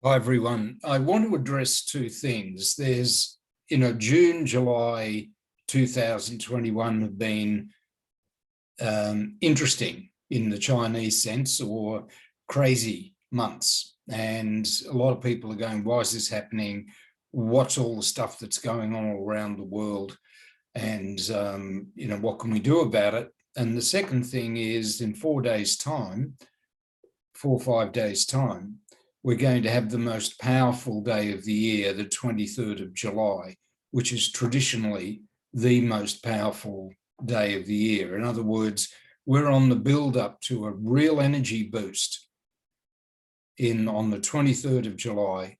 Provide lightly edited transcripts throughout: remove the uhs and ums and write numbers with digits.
Hi, everyone. I want to address two things. June, July 2021 have been interesting in the Chinese sense, or crazy months. And a lot of people are going, why is this happening? What's all the stuff that's going on all around the world? And, what can we do about it? And the second thing is in 4 days' time, 4 or 5 days' time, we're going to have the most powerful day of the year, the 23rd of July, which is traditionally the most powerful day of the year. In other words, we're on the build up to a real energy boost on the 23rd of July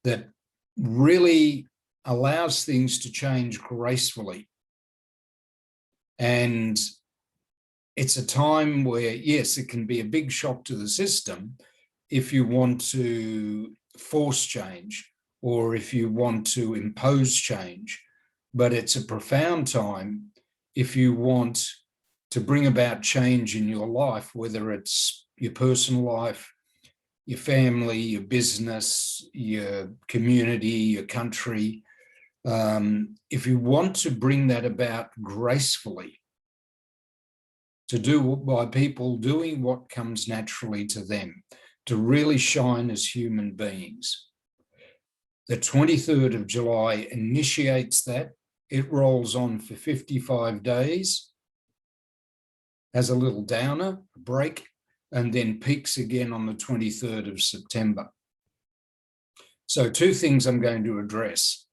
that really allows things to change gracefully. And it's a time where, yes, it can be a big shock to the system if you want to force change or if you want to impose change, but it's a profound time if you want to bring about change in your life, whether it's your personal life, your family, your business, your community, your country. If you want to bring that about gracefully, to do by people doing what comes naturally to them, to really shine as human beings. The 23rd of July initiates that. It rolls on for 55 days, has a little downer, a break, and then peaks again on the 23rd of September. So two things I'm going to address.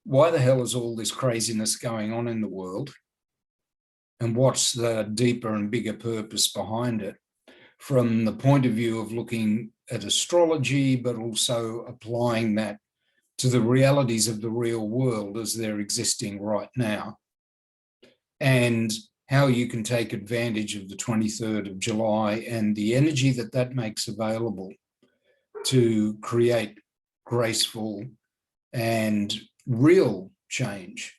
Why the hell is all this craziness going on in the world? And what's the deeper and bigger purpose behind it? From the point of view of looking at astrology, but also applying that to the realities of the real world as they're existing right now, and how you can take advantage of the 23rd of July and the energy that that makes available to create graceful and real change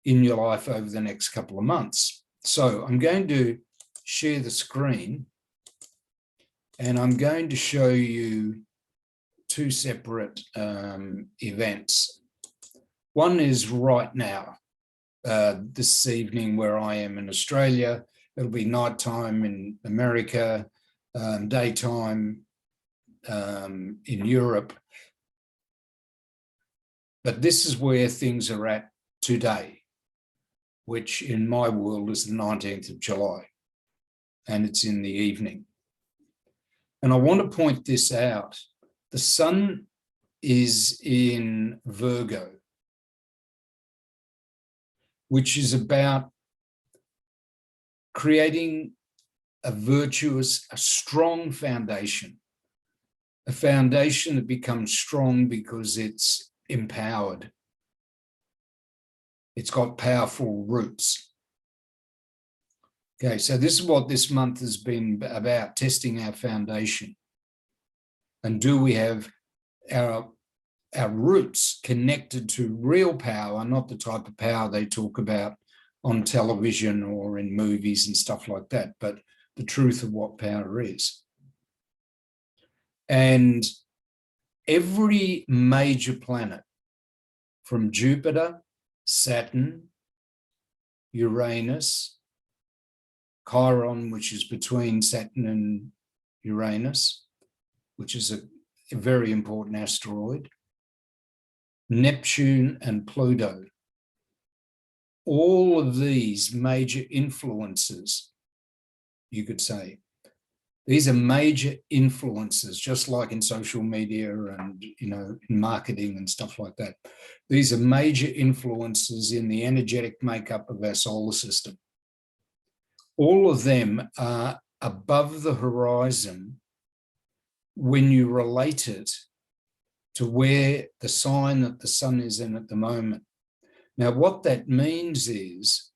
in your life over the next couple of months. So I'm going to share the screen and I'm going to show you two separate events. One is right now, this evening where I am in Australia. It'll be nighttime in America, daytime in Europe. But this is where things are at today, which in my world is the 19th of July, and it's in the evening. And I want to point this out. The sun is in Virgo, which is about creating a virtuous, a strong foundation, a foundation that becomes strong because it's empowered. It's got powerful roots. Okay, so this is what this month has been about, testing our foundation. And do we have our roots connected to real power, not the type of power they talk about on television or in movies and stuff like that, but the truth of what power is. And every major planet, from Jupiter, Saturn, Uranus, Chiron, which is between Saturn and Uranus, which is a very important asteroid, Neptune and Pluto. All of these major influences, you could say, these are major influences, just like in social media and, in marketing and stuff like that. These are major influences in the energetic makeup of our solar system. All of them are above the horizon when you relate it to where the sign that the sun is in at the moment. Now, what that means is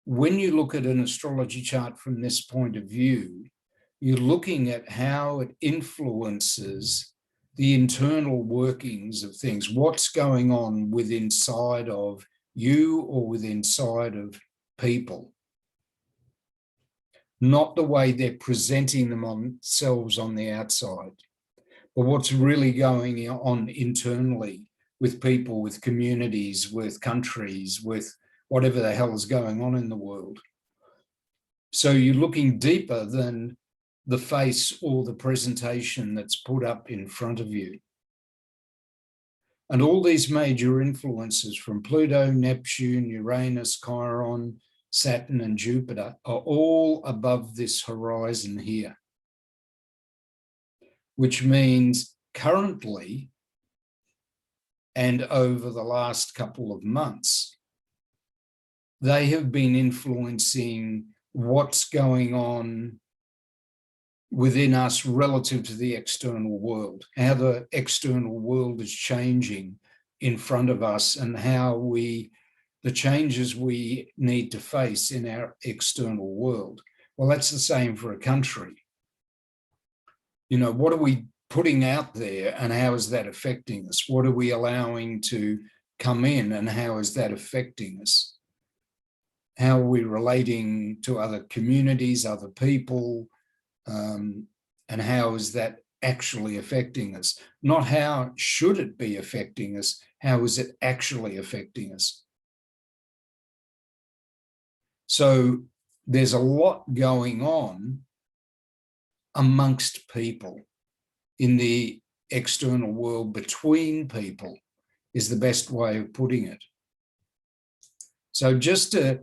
when you look at an astrology chart from this point of view, you're looking at how it influences the internal workings of things, what's going on within inside of you or within inside of people. Not the way they're presenting themselves on the outside, but what's really going on internally with people, with communities, with countries, with whatever the hell is going on in the world. So you're looking deeper than the face or the presentation that's put up in front of you. And all these major influences from Pluto, Neptune, Uranus, Chiron, Saturn, and Jupiter are all above this horizon here, which means currently and over the last couple of months, they have been influencing what's going on within us relative to the external world, how the external world is changing in front of us, and how the changes we need to face in our external world. Well, that's the same for a country. You know, what are we putting out there and how is that affecting us? What are we allowing to come in and how is that affecting us? How are we relating to other communities, other people, and how is that actually affecting us? Not how should it be affecting us, how is it actually affecting us? So there's a lot going on amongst people in the external world, between people, is the best way of putting it. So just to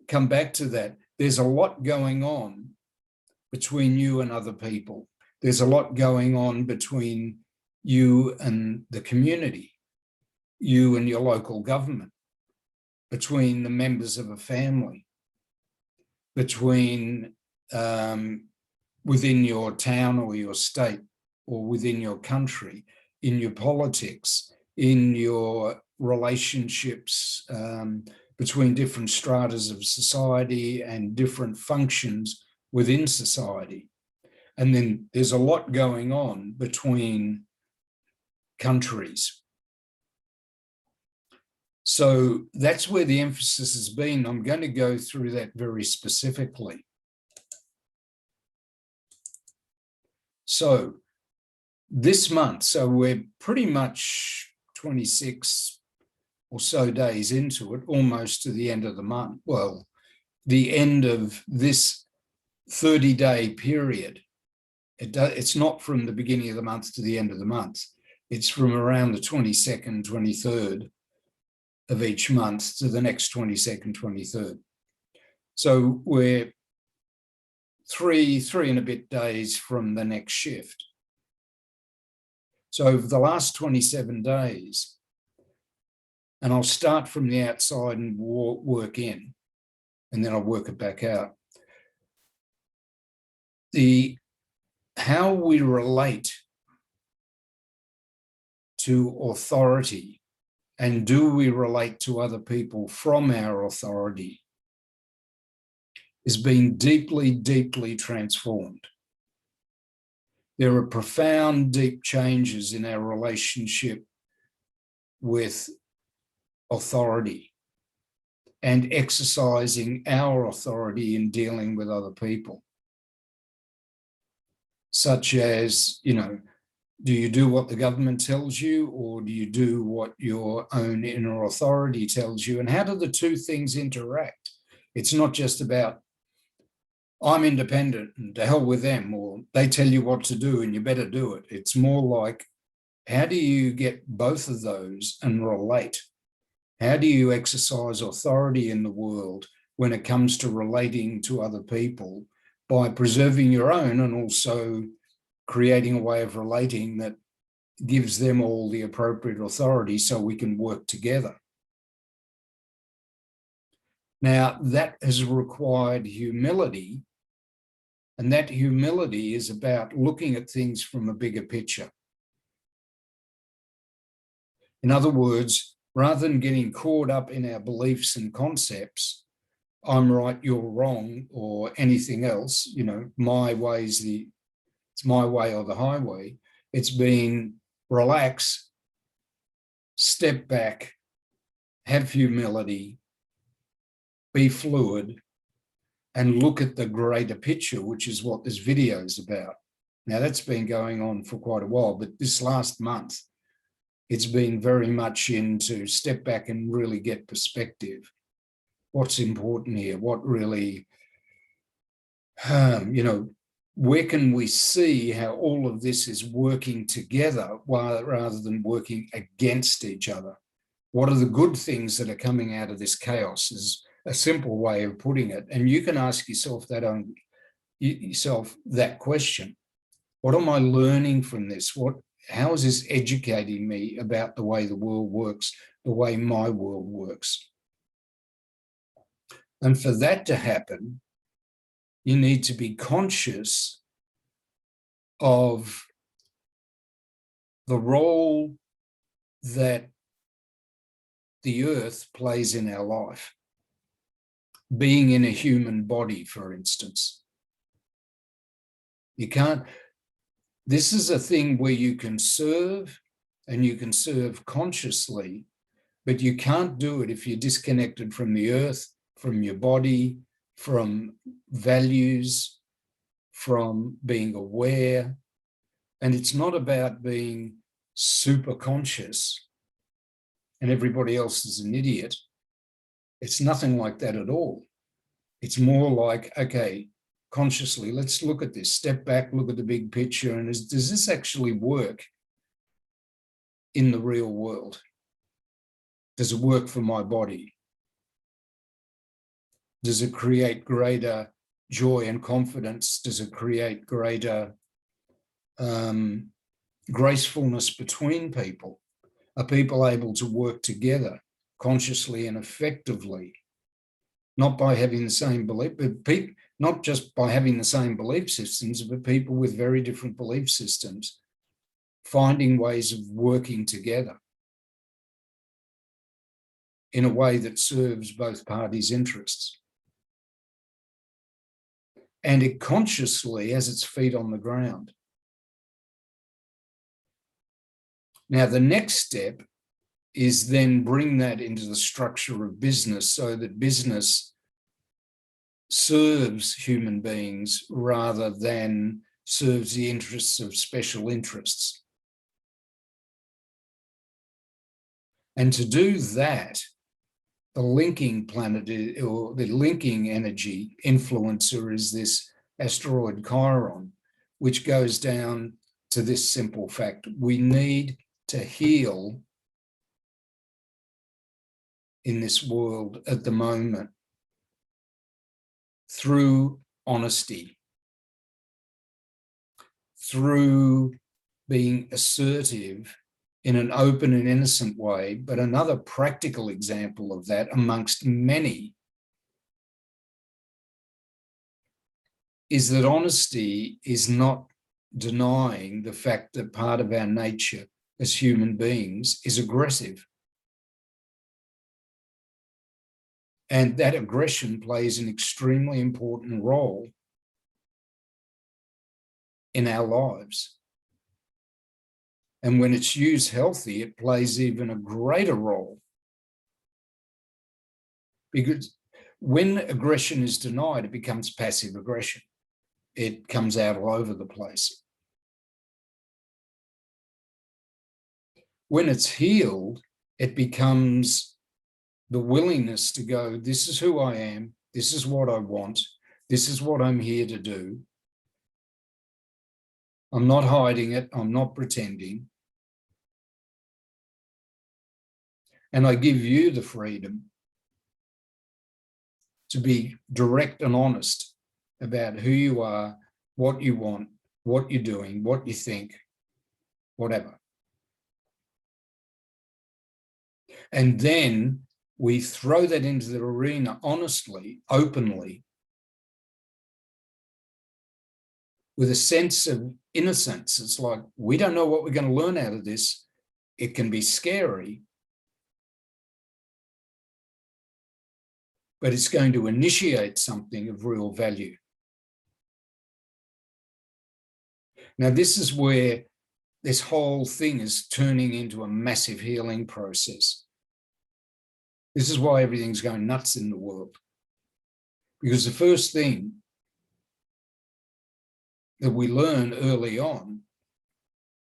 come back to that, there's a lot going on between you and other people. There's a lot going on between you and the community, you and your local government, between the members of a family, between within your town or your state or within your country, in your politics, in your relationships between different stratas of society and different functions within society. And then there's a lot going on between countries. So that's where the emphasis has been. I'm going to go through that very specifically. So this month, so we're pretty much 26 or so days into it, almost to the end of the month. Well, the end of this 30-day period. It's not from the beginning of the month to the end of the month. It's from around the 22nd, 23rd of each month to the next 22nd, 23rd. So we're three and a bit days from the next shift. So over the last 27 days, and I'll start from the outside and work in, and then I'll work it back out. How we relate to authority, and do we relate to other people from our authority, is being deeply, deeply transformed. There are profound, deep changes in our relationship with authority and exercising our authority in dealing with other people. Such as, you know, do you do what the government tells you, or do you do what your own inner authority tells you? And how do the two things interact? It's not just about, I'm independent and to hell with them, or they tell you what to do and you better do it. It's more like, how do you get both of those and relate? How do you exercise authority in the world when it comes to relating to other people, by preserving your own and also creating a way of relating that gives them all the appropriate authority so we can work together? Now, that has required humility, and that humility is about looking at things from a bigger picture. In other words, rather than getting caught up in our beliefs and concepts, I'm right, you're wrong, or anything else, you know, my way's it's my way or the highway. It's been relax, step back, have humility, be fluid, and look at the greater picture, which is what this video is about. Now, that's been going on for quite a while, but this last month, it's been very much into step back and really get perspective. What's important here? What really, where can we see how all of this is working together rather than working against each other? What are the good things that are coming out of this chaos is a simple way of putting it. And you can ask yourself that question. What am I learning from this? How is this educating me about the way the world works, the way my world works? And for that to happen, you need to be conscious of the role that the earth plays in our life. Being in a human body, for instance. This is a thing where you can serve and you can serve consciously, but you can't do it if you're disconnected from the earth, from your body, from values, from being aware. And it's not about being super conscious and everybody else is an idiot. It's nothing like that at all. It's more like, okay, consciously, let's look at this, step back, look at the big picture, and does this actually work in the real world? Does it work for my body? Does it create greater joy and confidence? Does it create greater gracefulness between people? Are people able to work together consciously and effectively? Not by having the same belief, but not just by having the same belief systems, but people with very different belief systems, finding ways of working together in a way that serves both parties' interests. And it consciously has its feet on the ground. Now, the next step is then bring that into the structure of business so that business serves human beings rather than serves the interests of special interests. And to do that, the linking planet or the linking energy influencer is this asteroid Chiron, which goes down to this simple fact. We need to heal in this world at the moment through honesty, through being assertive in an open and innocent way. But another practical example of that, amongst many, is that honesty is not denying the fact that part of our nature as human beings is aggressive. And that aggression plays an extremely important role in our lives. And when it's used healthy, it plays even a greater role. Because when aggression is denied, it becomes passive aggression. It comes out all over the place. When it's healed, it becomes the willingness to go, this is who I am, this is what I want, this is what I'm here to do. I'm not hiding it, I'm not pretending. And I give you the freedom to be direct and honest about who you are, what you want, what you're doing, what you think, whatever. And then we throw that into the arena honestly, openly, with a sense of innocence. It's like, we don't know what we're going to learn out of this. It can be scary, but it's going to initiate something of real value. Now, this is where this whole thing is turning into a massive healing process. This is why everything's going nuts in the world. Because the first thing that we learn early on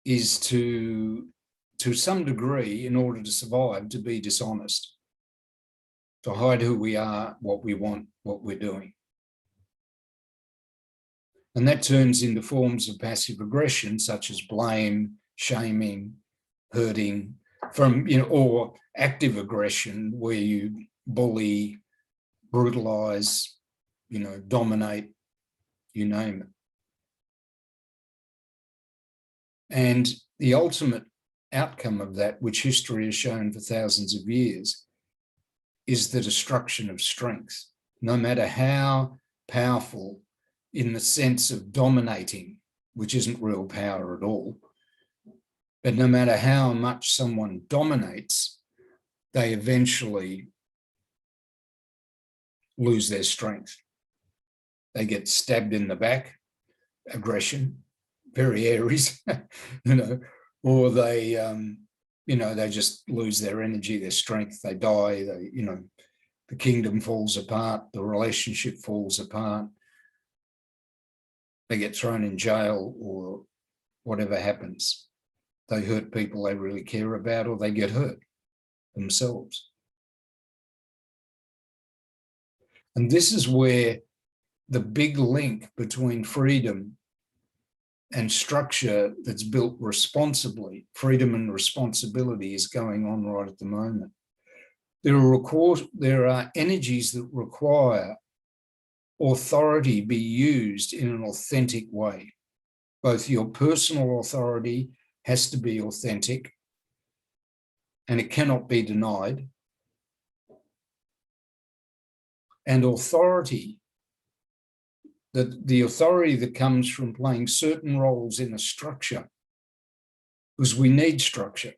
is to some degree, in order to survive, to be dishonest, to hide who we are, what we want, what we're doing. And that turns into forms of passive aggression, such as blame, shaming, hurting, or active aggression, where you bully, brutalize, dominate, you name it. And the ultimate outcome of that, which history has shown for thousands of years, is the destruction of strength. No matter how powerful, in the sense of dominating, which isn't real power at all, but no matter how much someone dominates, they eventually lose their strength. They get stabbed in the back, aggression, very Aries, or they, they just lose their energy, their strength, they die, the kingdom falls apart, the relationship falls apart, they get thrown in jail, or whatever happens. They hurt people they really care about, or they get hurt themselves. And this is where the big link between freedom and structure that's built responsibly, freedom and responsibility, is going on right at the moment. There are energies that require authority be used in an authentic way. Both your personal authority has to be authentic, and it cannot be denied. And authority, the authority that comes from playing certain roles in a structure, because we need structure.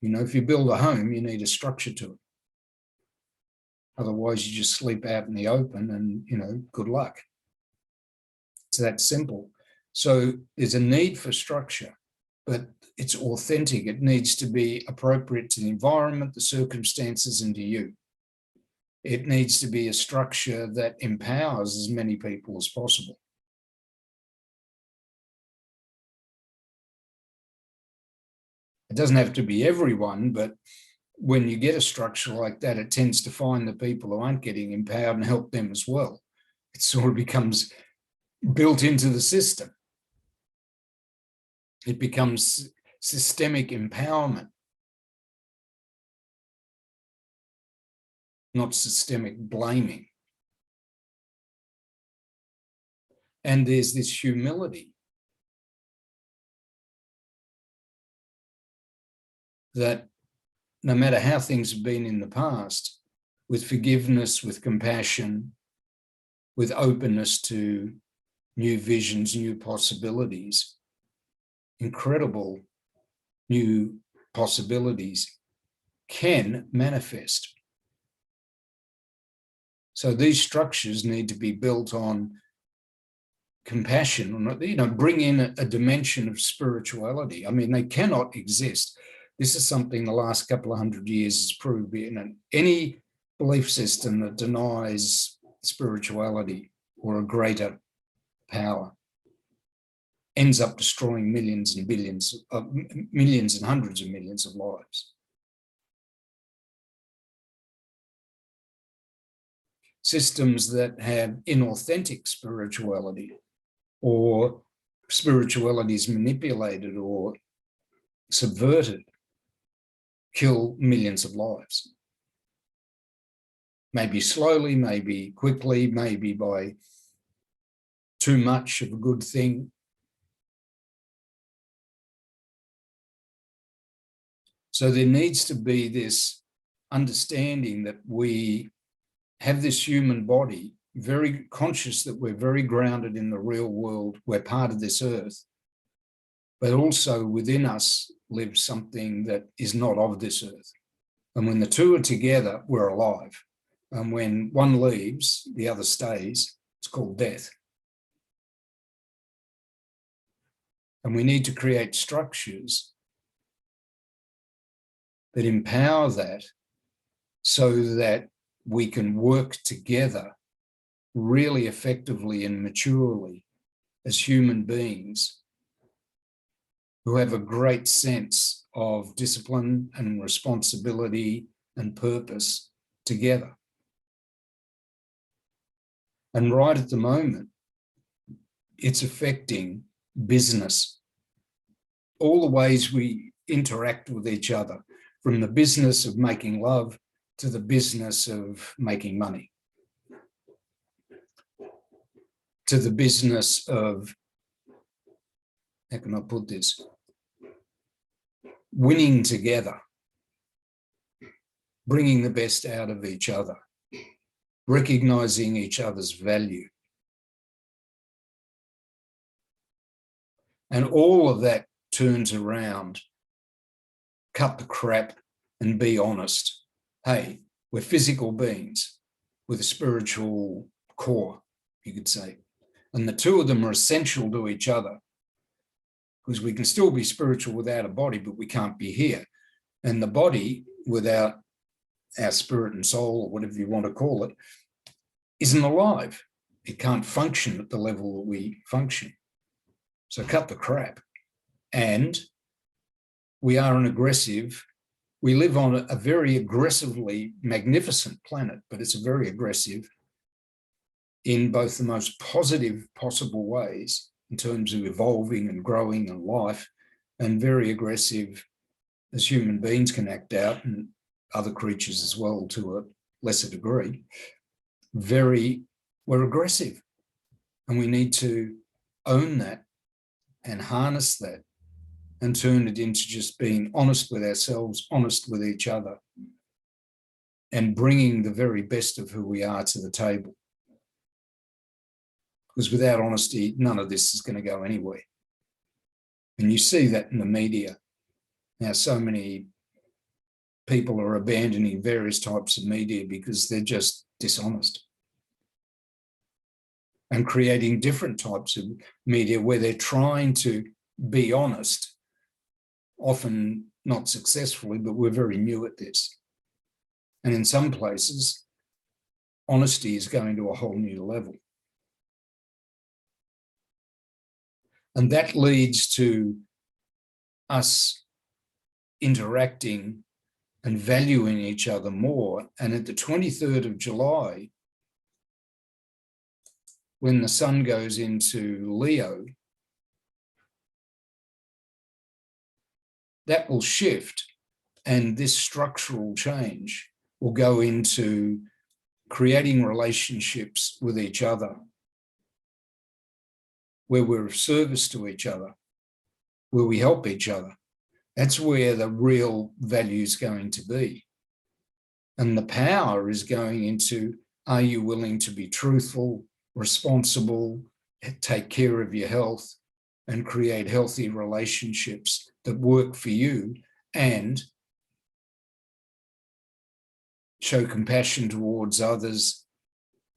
If you build a home, you need a structure to it. Otherwise, you just sleep out in the open and, good luck. It's that simple. So there's a need for structure, but it's authentic. It needs to be appropriate to the environment, the circumstances, and to you. It needs to be a structure that empowers as many people as possible. It doesn't have to be everyone, but when you get a structure like that, it tends to find the people who aren't getting empowered and help them as well. It sort of becomes built into the system. It becomes systemic empowerment, not systemic blaming. And there's this humility that no matter how things have been in the past, with forgiveness, with compassion, with openness to new visions, new possibilities, incredible new possibilities can manifest. So these structures need to be built on compassion, bring in a dimension of spirituality. I mean, they cannot exist. This is something the last couple of 100 years has proved. Any belief system that denies spirituality or a greater power ends up destroying millions and hundreds of millions of lives. Systems that have inauthentic spirituality, or spirituality is manipulated or subverted, kill millions of lives. Maybe slowly, maybe quickly, maybe by too much of a good thing. So there needs to be this understanding that we have this human body, very conscious that we're very grounded in the real world, we're part of this earth, but also within us lives something that is not of this earth. And when the two are together, we're alive. And when one leaves, the other stays. It's called death. And we need to create structures that empower that, so that we can work together really effectively and maturely as human beings who have a great sense of discipline and responsibility and purpose together. And right at the moment, it's affecting business, all the ways we interact with each other, from the business of making love to the business of making money, to the business of, how can I put this, winning together, bringing the best out of each other, recognizing each other's value. And all of that turns around, cut the crap and be honest. Hey, we're physical beings with a spiritual core, you could say. And the two of them are essential to each other, because we can still be spiritual without a body, but we can't be here. And the body, without our spirit and soul, or whatever you want to call it, isn't alive. It can't function at the level that we function. So cut the crap. And we are an aggressive, we live on a very aggressively magnificent planet, but it's a very aggressive in both the most positive possible ways in terms of evolving and growing and life, and very aggressive as human beings can act out, and other creatures as well to a lesser degree. We're aggressive, and we need to own that and harness that and turn it into just being honest with ourselves, honest with each other, and bringing the very best of who we are to the table. Because without honesty, none of this is going to go anywhere. And you see that in the media. Now, so many people are abandoning various types of media because they're just dishonest, and creating different types of media where they're trying to be honest, often not successfully, but we're very new at this. And in some places, honesty is going to a whole new level. And that leads to us interacting and valuing each other more. And at the 23rd of July, when the sun goes into Leo, that will shift, and this structural change will go into creating relationships with each other where we're of service to each other, where we help each other. That's where the real value is going to be. And the power is going into, are you willing to be truthful, responsible, take care of your health, and create healthy relationships that work for you, and show compassion towards others,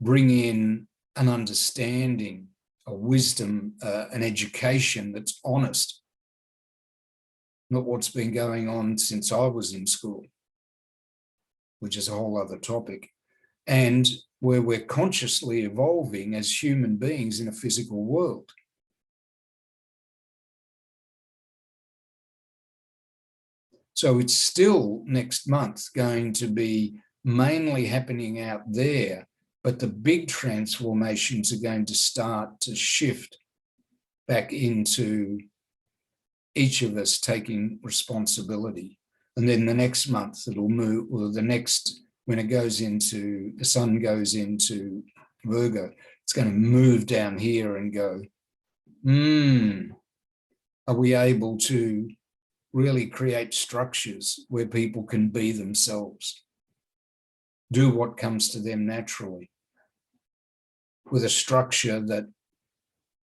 bring in an understanding, a wisdom, an education that's honest, not what's been going on since I was in school, which is a whole other topic, and where we're consciously evolving as human beings in a physical world. So it's still next month going to be mainly happening out there, but the big transformations are going to start to shift back into each of us taking responsibility. And then the next month it'll move, or the next, when it goes into, the sun goes into Virgo, it's going to move down here and go, are we able to really create structures where people can be themselves, do what comes to them naturally, with a structure that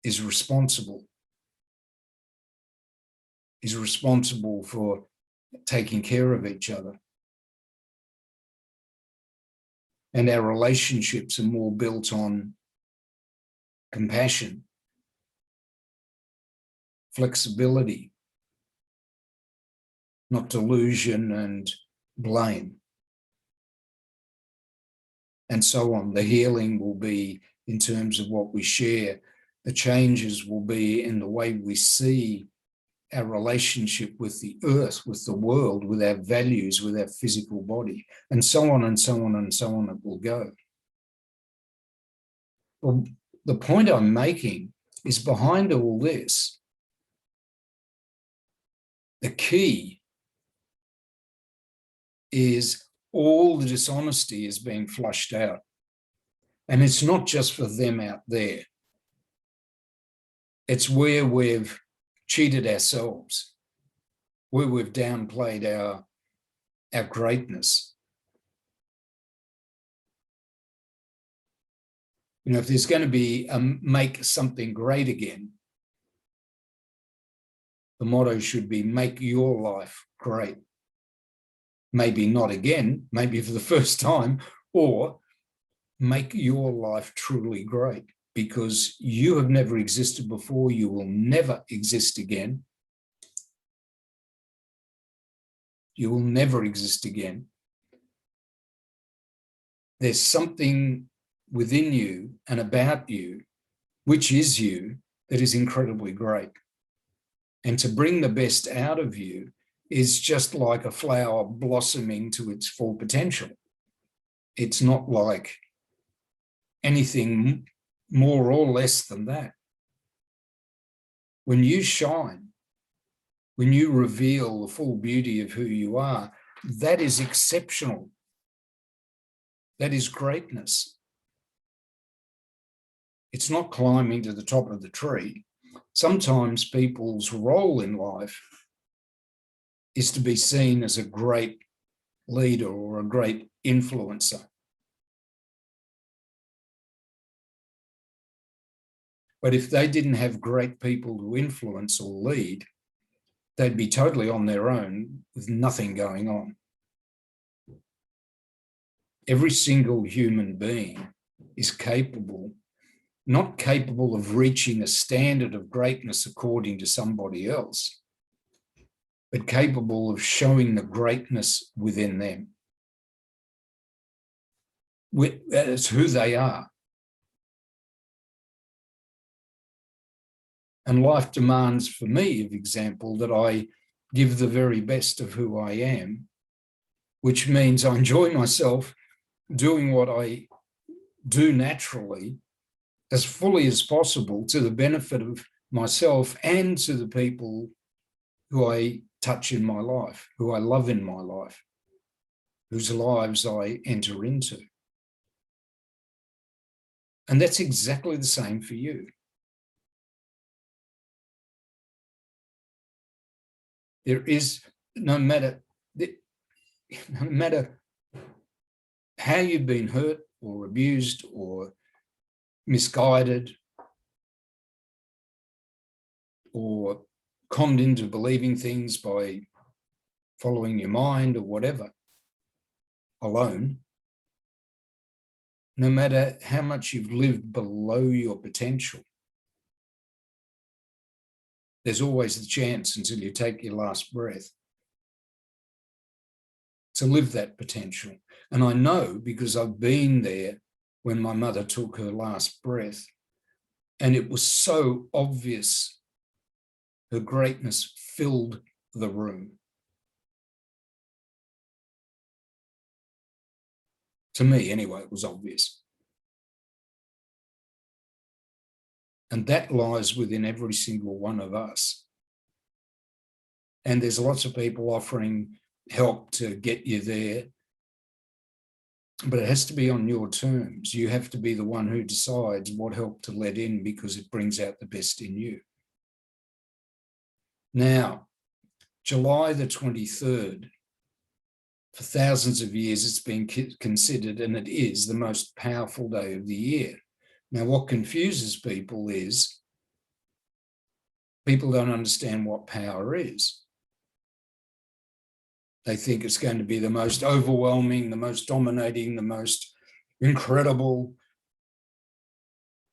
is responsible for taking care of each other. And our relationships are more built on compassion, flexibility, not delusion and blame, and so on. The healing will be in terms of what we share. The changes will be in the way we see our relationship with the earth, with the world, with our values, with our physical body, and so on and so on and so on it will go. Well, the point I'm making is behind all this, the key is all the dishonesty is being flushed out. And it's not just for them out there. It's where we've cheated ourselves, where we've downplayed our greatness. You know, if there's going to be make something great again, the motto should be make your life great. Maybe not again, maybe for the first time, or make your life truly great, because you have never existed before, you will never exist again. You will never exist again. There's something within you and about you, which is you, that is incredibly great. And to bring the best out of you is just like a flower blossoming to its full potential. It's not like anything more or less than that. When you shine, when you reveal the full beauty of who you are, that is exceptional. That is greatness. It's not climbing to the top of the tree. Sometimes people's role in life is to be seen as a great leader or a great influencer. But if they didn't have great people to influence or lead, they'd be totally on their own with nothing going on. Every single human being is capable, not capable of reaching a standard of greatness according to somebody else, but capable of showing the greatness within them. It's who they are. And life demands for me, for example, that I give the very best of who I am, which means I enjoy myself doing what I do naturally as fully as possible to the benefit of myself and to the people who I touch in my life, who I love in my life, whose lives I enter into. And that's exactly the same for you. There is, no matter how you've been hurt or abused or misguided or conned into believing things by following your mind or whatever, alone, no matter how much you've lived below your potential, there's always the chance until you take your last breath to live that potential. And I know because I've been there when my mother took her last breath, and it was so obvious. Her greatness filled the room. To me, anyway, it was obvious. And that lies within every single one of us. And there's lots of people offering help to get you there, but it has to be on your terms. You have to be the one who decides what help to let in, because it brings out the best in you. Now, July the 23rd, for thousands of years, it's been considered, and it is, the most powerful day of the year. Now, what confuses people is people don't understand what power is. They think it's going to be the most overwhelming, the most dominating, the most incredible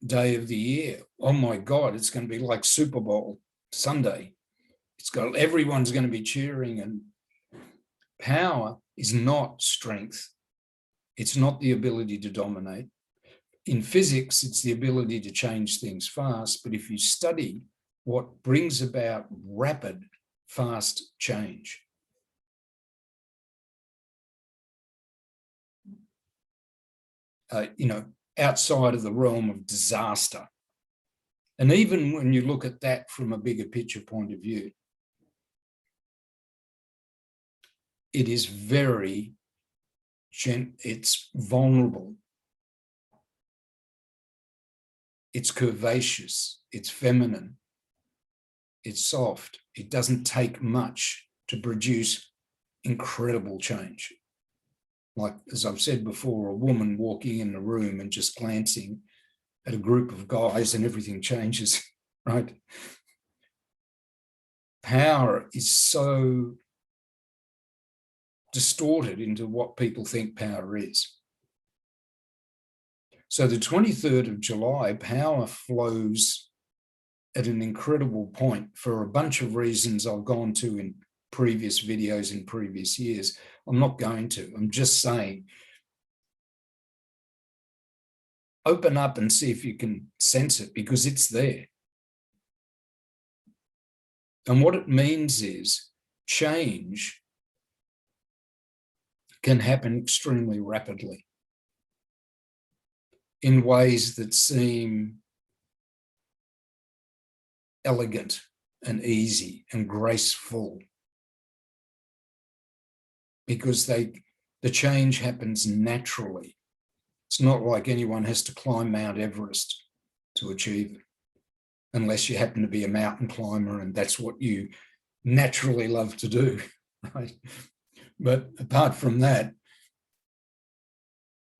day of the year. Oh my God, it's going to be like Super Bowl Sunday. Everyone's going to be cheering. And power is not strength. It's not the ability to dominate. in physics, it's the ability to change things fast. But if you study what brings about rapid, fast change, outside of the realm of disaster, and even when you look at that from a bigger picture point of view, it is it's vulnerable, it's curvaceous, it's feminine, it's soft. It doesn't take much to produce incredible change. Like, as I've said before, a woman walking in the room and just glancing at a group of guys and everything changes, right? Power is so distorted into what people think power is. So the 23rd of July, power flows at an incredible point for a bunch of reasons I've gone to in previous videos in previous years. I'm not going to. I'm just saying, open up and see if you can sense it, because it's there. And what it means is change can happen extremely rapidly in ways that seem elegant and easy and graceful, because the change happens naturally. It's not like anyone has to climb Mount Everest to achieve it, unless you happen to be a mountain climber and that's what you naturally love to do, right? But apart from that,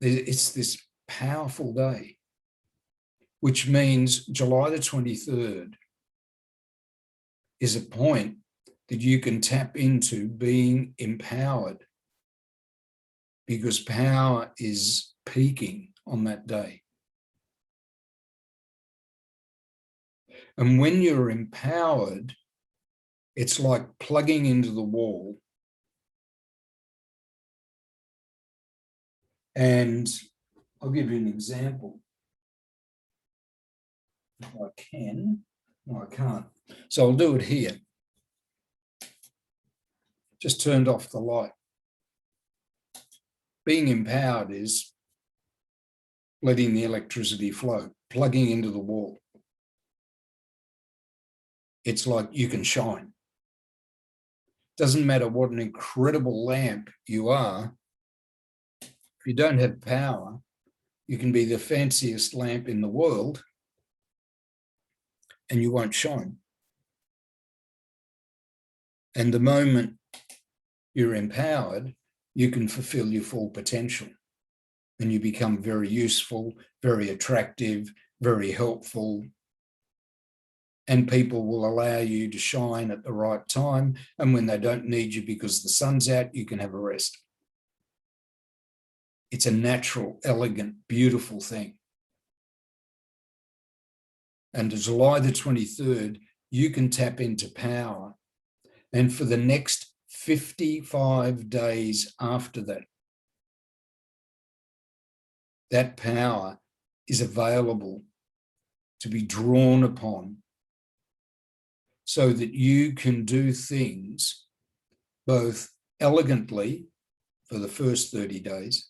it's this powerful day, which means July the 23rd is a point that you can tap into being empowered, because power is peaking on that day. And when you're empowered, it's like plugging into the wall. And I'll give you an example. If I can. No, I can't. So I'll do it here. Just turned off the light. Being empowered is letting the electricity flow, plugging into the wall. It's like you can shine. Doesn't matter what an incredible lamp you are. If you don't have power, you can be the fanciest lamp in the world and you won't shine. And the moment you're empowered, you can fulfill your full potential and you become very useful, very attractive, very helpful. And people will allow you to shine at the right time. And when they don't need you because the sun's out, you can have a rest. It's a natural, elegant, beautiful thing. And July the 23rd, you can tap into power. And for the next 55 days after that, that power is available to be drawn upon so that you can do things both elegantly for the first 30 days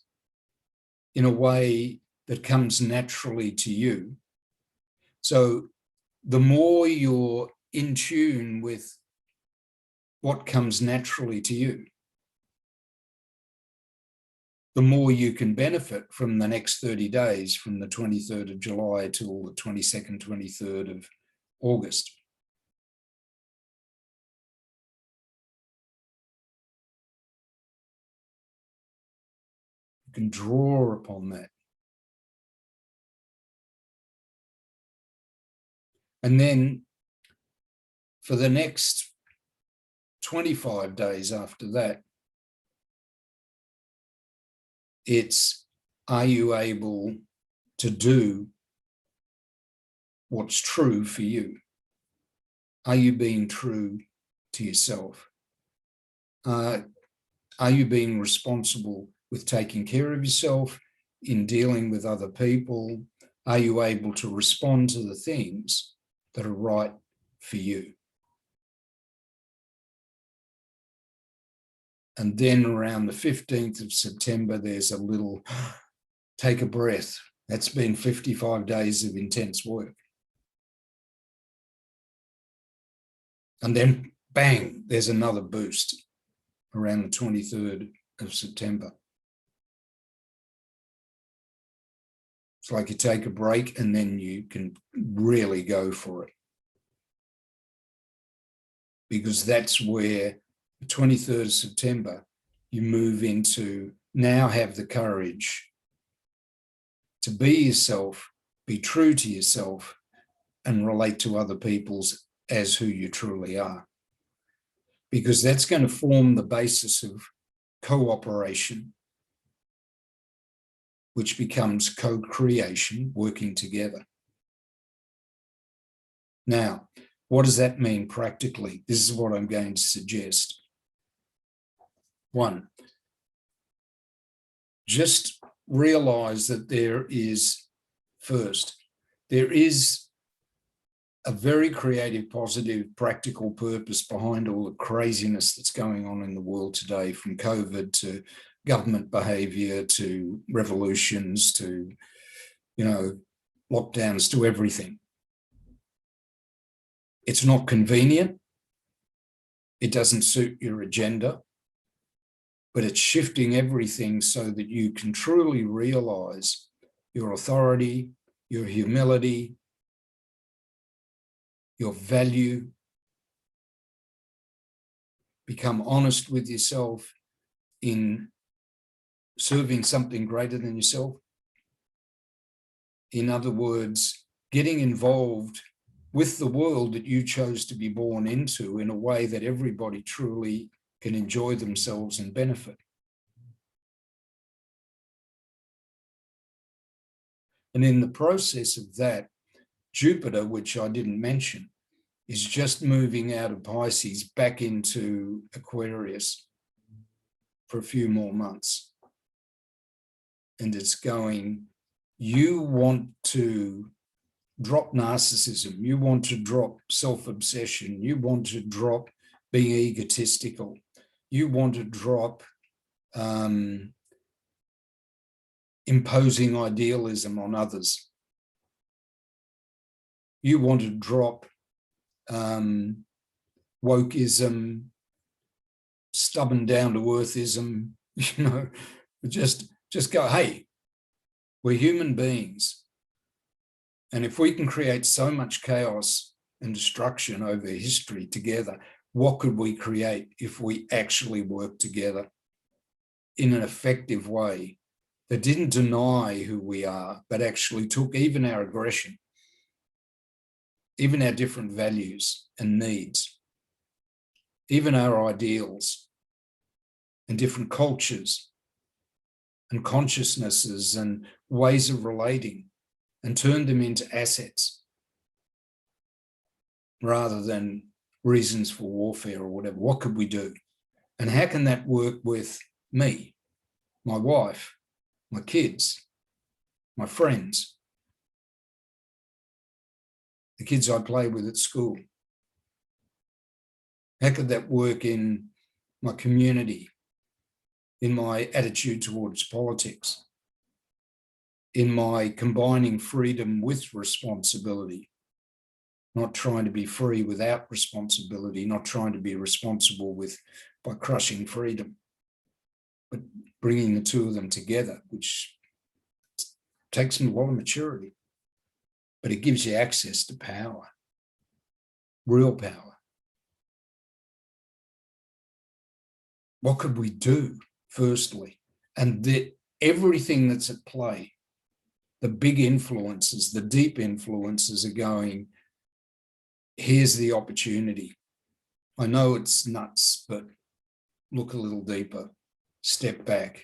in a way that comes naturally to you. So the more you're in tune with what comes naturally to you, the more you can benefit from the next 30 days, from the 23rd of July till the 22nd, 23rd of August. You can draw upon that. And then for the next 25 days after that, it's, are you able to do what's true for you? Are you being true to yourself? Are you being responsible with taking care of yourself in dealing with other people? Are you able to respond to the things that are right for you? And then around the 15th of September, there's a little take a breath. That's been 55 days of intense work. And then bang, there's another boost around the 23rd of September. It's like you take a break and then you can really go for it. Because that's where the 23rd of September, you move into now have the courage to be yourself, be true to yourself, and relate to other people's as who you truly are. Because that's going to form the basis of cooperation, which becomes co-creation, working together. Now, what does that mean practically? This is what I'm going to suggest. 1, just realize that there is a very creative, positive, practical purpose behind all the craziness that's going on in the world today, from COVID to government behavior to revolutions to, lockdowns to everything. It's not convenient. It doesn't suit your agenda, but it's shifting everything so that you can truly realize your authority, your humility, your value, become honest with yourself in serving something greater than yourself. In other words, getting involved with the world that you chose to be born into in a way that everybody truly can enjoy themselves and benefit. And in the process of that, Jupiter, which I didn't mention, is just moving out of Pisces back into Aquarius for a few more months. And it's going, you want to drop narcissism, you want to drop self-obsession, you want to drop being egotistical, you want to drop imposing idealism on others. You want to drop wokeism, stubborn down-to-earthism, just go, hey, we're human beings. And if we can create so much chaos and destruction over history together, what could we create if we actually work together in an effective way that didn't deny who we are, but actually took even our aggression, even our different values and needs, even our ideals and different cultures and consciousnesses and ways of relating, and turned them into assets rather than reasons for warfare or whatever? What could we do? And how can that work with me, my wife, my kids, my friends, the kids I play with at school? How could that work in my community, in my attitude towards politics, in my combining freedom with responsibility, not trying to be free without responsibility, not trying to be responsible by crushing freedom, but bringing the two of them together, which takes a lot of maturity, but it gives you access to power, real power. What could we do, firstly? And everything that's at play, the big influences, the deep influences are going, here's the opportunity. I know it's nuts, but look a little deeper, step back,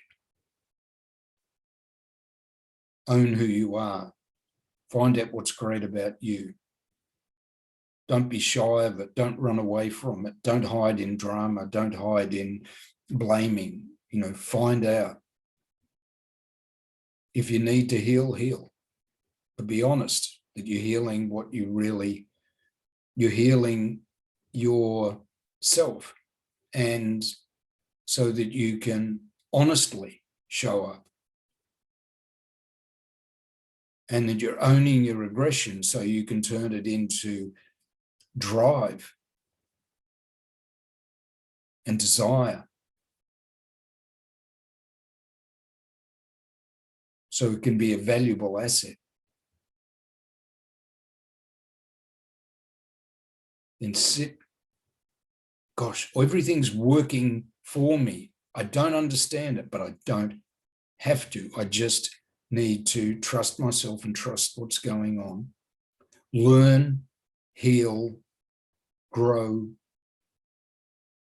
own who you are, find out what's great about you. Don't be shy of it. Don't run away from it. Don't hide in drama. Don't hide in blaming. Find out. If you need to heal, heal. But be honest that you're healing what you really, you're healing yourself, and so that you can honestly show up, and that you're owning your aggression so you can turn it into drive and desire, so it can be a valuable asset. Then sit, gosh, everything's working for me. I don't understand it, but I don't have to. I just need to trust myself and trust what's going on. Learn, heal, grow,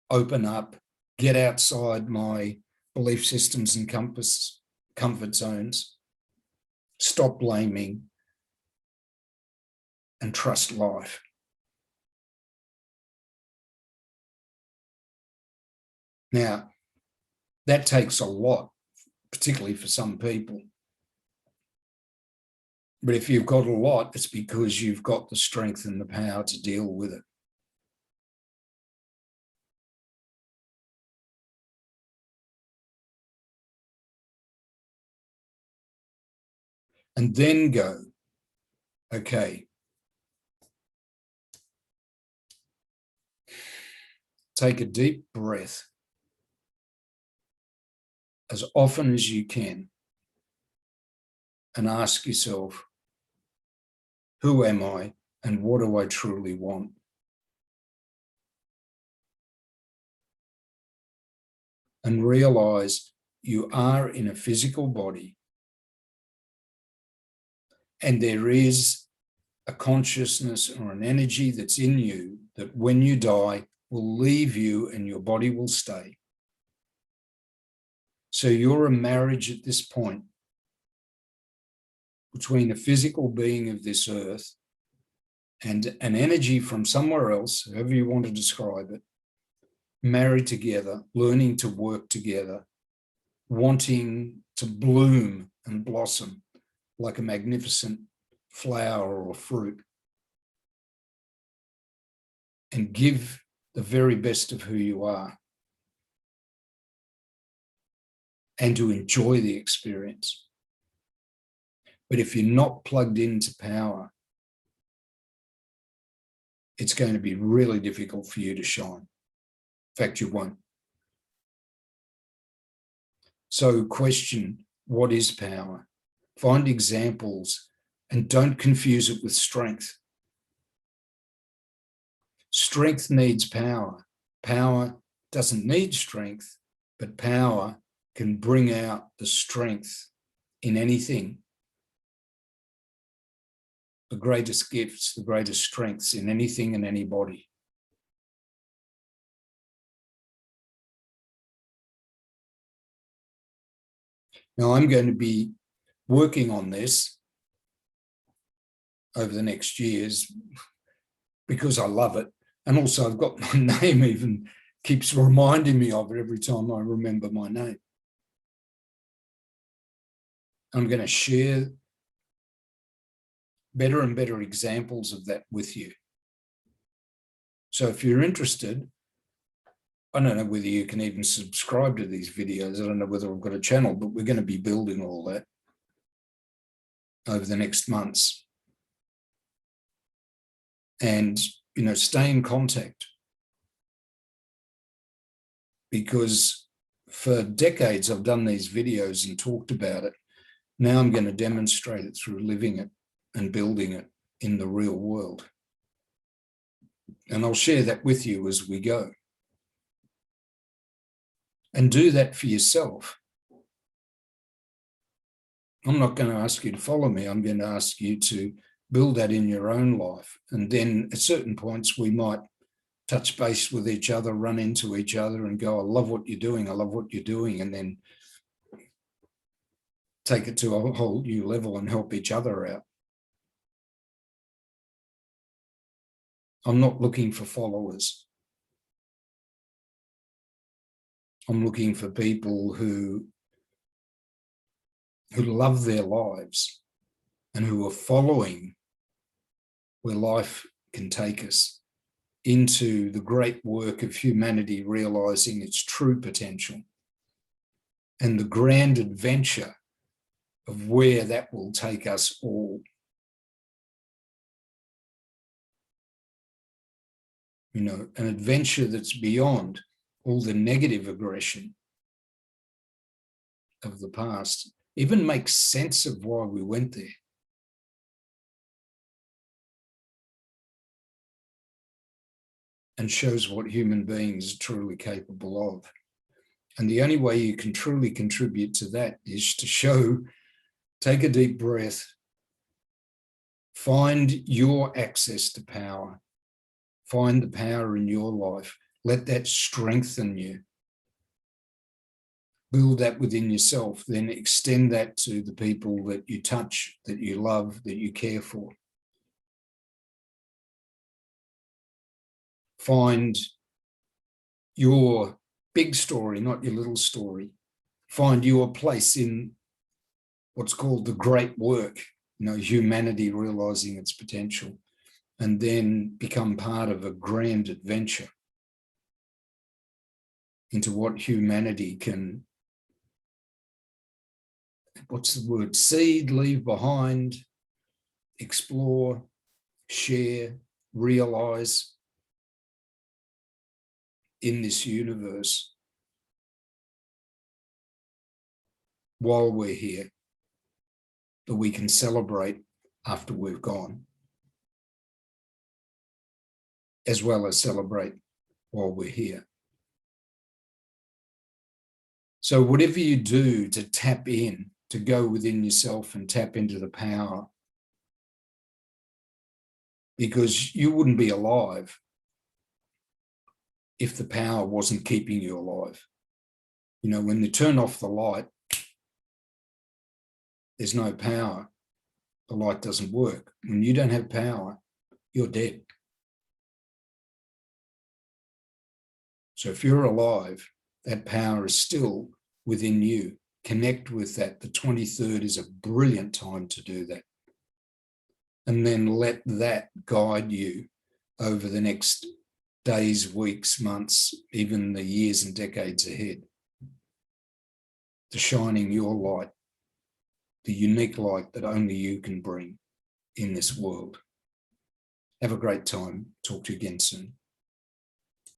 open up, get outside my belief systems and comfort zones, stop blaming, and trust life. Now, that takes a lot, particularly for some people. But if you've got a lot, it's because you've got the strength and the power to deal with it. And then go, okay, take a deep breath as often as you can and ask yourself, who am I and what do I truly want? And realize you are in a physical body, and there is a consciousness or an energy that's in you that when you die will leave you and your body will stay. So you're a marriage at this point between a physical being of this earth and an energy from somewhere else, however you want to describe it, married together, learning to work together, wanting to bloom and blossom like a magnificent flower or fruit, and give the very best of who you are, and to enjoy the experience. But if you're not plugged into power, it's going to be really difficult for you to shine. In fact, you won't. So question, what is power? Find examples and don't confuse it with strength. Strength needs power. Power doesn't need strength, but power can bring out the strength in anything. The greatest gifts, the greatest strengths in anything and anybody. Now, I'm going to be working on this over the next years because I love it. And also I've got my name even keeps reminding me of it every time I remember my name. I'm going to share better and better examples of that with you. So if you're interested, I don't know whether you can even subscribe to these videos. I don't know whether I've got a channel, but we're going to be building all that over the next months. And, you know, stay in contact, because for decades I've done these videos and talked about it. Now I'm going to demonstrate it through living it and building it in the real world. And I'll share that with you as we go. And do that for yourself. I'm not going to ask you to follow me. I'm going to ask you to build that in your own life. And then at certain points, we might touch base with each other, run into each other and go, I love what you're doing. I love what you're doing. And then take it to a whole new level and help each other out. I'm not looking for followers. I'm looking for people who who love their lives and who are following where life can take us into the great work of humanity realizing its true potential and the grand adventure of where that will take us all. You know, an adventure that's beyond all the negative aggression of the past, even makes sense of why we went there. And shows what human beings are truly capable of. And the only way you can truly contribute to that is to show, take a deep breath, find your access to power, find the power in your life, let that strengthen you. Build that within yourself, then extend that to the people that you touch, that you love, that you care for. Find your big story, not your little story. Find your place in what's called the great work, you know, humanity realizing its potential, and then become part of a grand adventure into what humanity can, what's the word, seed, leave behind, explore, share, realize in this universe while we're here, that we can celebrate after we've gone, as well as celebrate while we're here. So whatever you do to tap in, to go within yourself and tap into the power, because you wouldn't be alive if the power wasn't keeping you alive. You know, when you turn off the light, there's no power. The light doesn't work. When you don't have power, you're dead. So if you're alive, that power is still within you. Connect with that. The 23rd is a brilliant time to do that. And then let that guide you over the next days, weeks, months, even the years and decades ahead, to shining your light, the unique light that only you can bring in this world. Have a great time. Talk to you again soon.